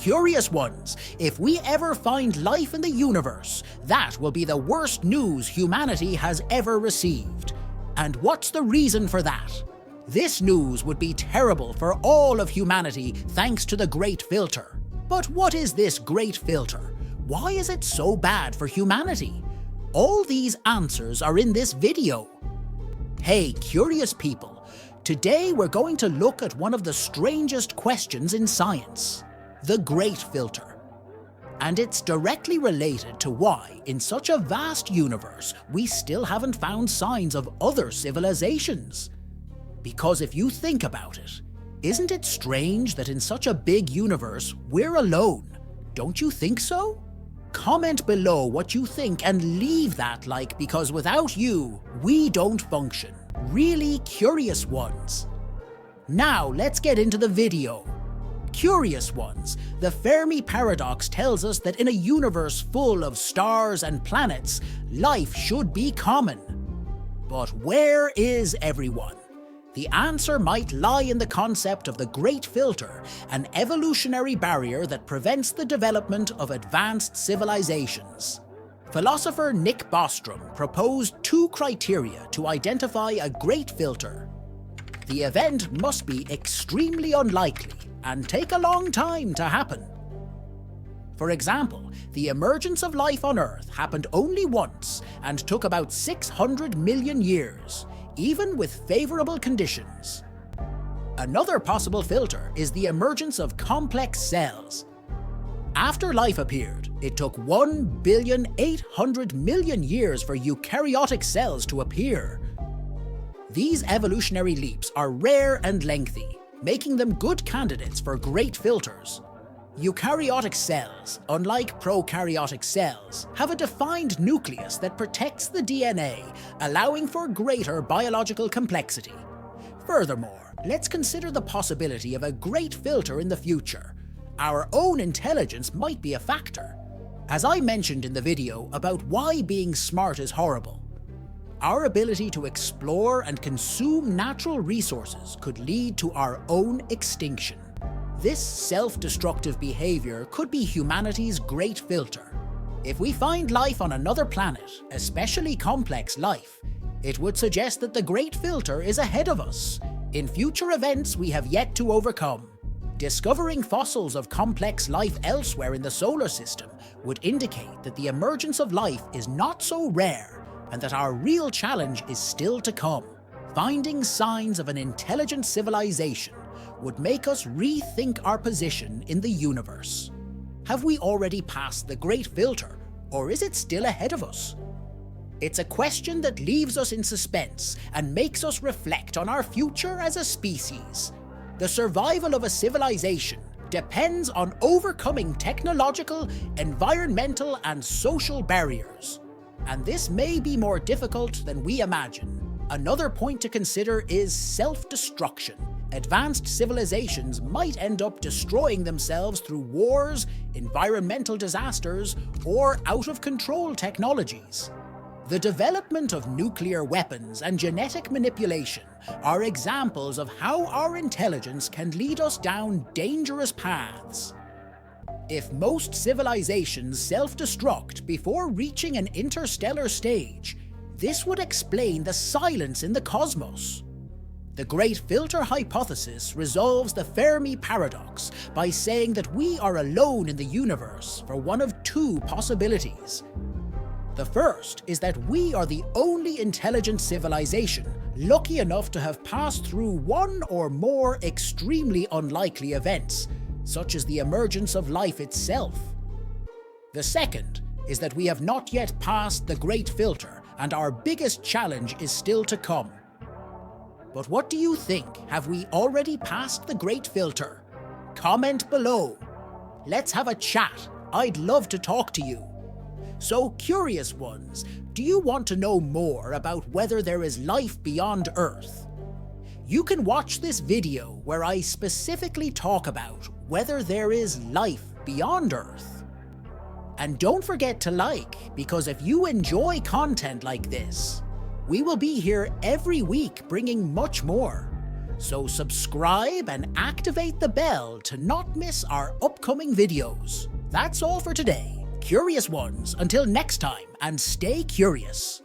Curious ones, if we ever find life in the universe, that will be the worst news humanity has ever received. And what's the reason for that? This news would be terrible for all of humanity thanks to the Great Filter. But what is this Great Filter? Why is it so bad for humanity? All these answers are in this video. Hey, curious people, today we're going to look at one of the strangest questions in science, the Great Filter. And it's directly related to why, in such a vast universe, we still haven't found signs of other civilizations. Because if you think about it, isn't it strange that in such a big universe, we're alone? Don't you think so? Comment below what you think and leave that like, because without you, we don't function. Really curious ones. Now let's get into the video. Curious ones, the Fermi Paradox tells us that in a universe full of stars and planets, life should be common. But where is everyone? The answer might lie in the concept of the Great Filter, an evolutionary barrier that prevents the development of advanced civilizations. Philosopher Nick Bostrom proposed 2 criteria to identify a Great Filter. The event must be extremely unlikely and take a long time to happen. For example, the emergence of life on Earth happened only once and took about 600 million years, even with favorable conditions. Another possible filter is the emergence of complex cells. After life appeared, it took 1,800,000,000 years for eukaryotic cells to appear. These evolutionary leaps are rare and lengthy, making them good candidates for great filters. Eukaryotic cells, unlike prokaryotic cells, have a defined nucleus that protects the DNA, allowing for greater biological complexity. Furthermore, let's consider the possibility of a great filter in the future. Our own intelligence might be a factor. As I mentioned in the video about why being smart is horrible, our ability to explore and consume natural resources could lead to our own extinction. This self-destructive behavior could be humanity's great filter. If we find life on another planet, especially complex life, it would suggest that the great filter is ahead of us, in future events we have yet to overcome. Discovering fossils of complex life elsewhere in the solar system would indicate that the emergence of life is not so rare, and that our real challenge is still to come. Finding signs of an intelligent civilization would make us rethink our position in the universe. Have we already passed the Great Filter, or is it still ahead of us? It's a question that leaves us in suspense and makes us reflect on our future as a species. The survival of a civilization depends on overcoming technological, environmental, and social barriers. And this may be more difficult than we imagine. Another point to consider is self-destruction. Advanced civilizations might end up destroying themselves through wars, environmental disasters, or out-of-control technologies. The development of nuclear weapons and genetic manipulation are examples of how our intelligence can lead us down dangerous paths. If most civilizations self-destruct before reaching an interstellar stage, this would explain the silence in the cosmos. The Great Filter hypothesis resolves the Fermi Paradox by saying that we are alone in the universe for one of 2 possibilities. The first is that we are the only intelligent civilization lucky enough to have passed through one or more extremely unlikely events, such as the emergence of life itself. The second is that we have not yet passed the Great Filter, and our biggest challenge is still to come. But what do you think? Have we already passed the Great Filter? Comment below. Let's have a chat. I'd love to talk to you. So, curious ones, do you want to know more about whether there is life beyond Earth? You can watch this video where I specifically talk about whether there is life beyond Earth. And don't forget to like, because if you enjoy content like this, we will be here every week bringing much more. So subscribe and activate the bell to not miss our upcoming videos. That's all for today. Curious ones, until next time, and stay curious.